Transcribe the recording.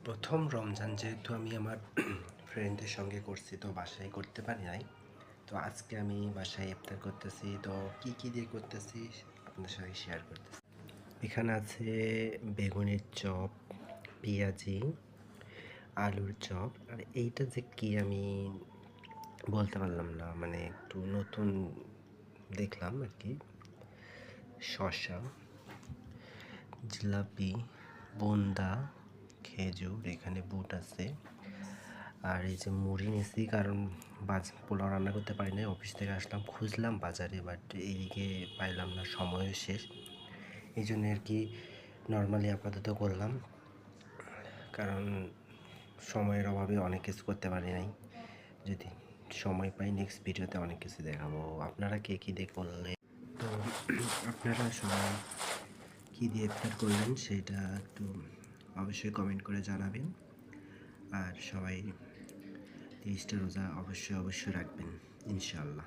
প্রথম রমজান যেহেতু আমি আমার ফ্রেন্ডদের সঙ্গে করছি, তো বাসায় করতে পারি নাই। তো আজকে আমি বাসায় ইফতার করতেছি। তো কী দিয়ে করতেছি আপনাদের সাথে শেয়ার করতেছি। এখানে আছে বেগুনের চপ, পেঁয়াজি, আলুর চপ। আর এইটা যে কি আমি বলতে পারলাম না, মানে একটু নতুন দেখলাম আর কি। শসা, জিলাপি, বুন্দা, খেজুর, এখানে বুট আছে। আর এই যে মুড়ি নিয়েছি, কারণ পোলাও রান্না করতে পারি না। অফিস থেকে আসলাম, খুঁজলাম বাজারে, বাট এইদিকে পাইলাম না, সময়ও শেষ। এই জন্য আর কি নর্মালি আপাতত করলাম, কারণ সময়ের অভাবে অনেক কিছু করতে পারি নাই। যদি সময় পাই নেক্সট ভিডিওতে অনেক কিছু দেখাবো। আপনারা কে কী দিয়ে করলেন, তো আপনারা সবাই কী দিয়ে ইফতার করলেন সেটা একটু অবশ্যই কমেন্ট করে জানাবেন। আর সবাই 30টা রোজা অবশ্যই রাখবেন ইনশাআল্লাহ।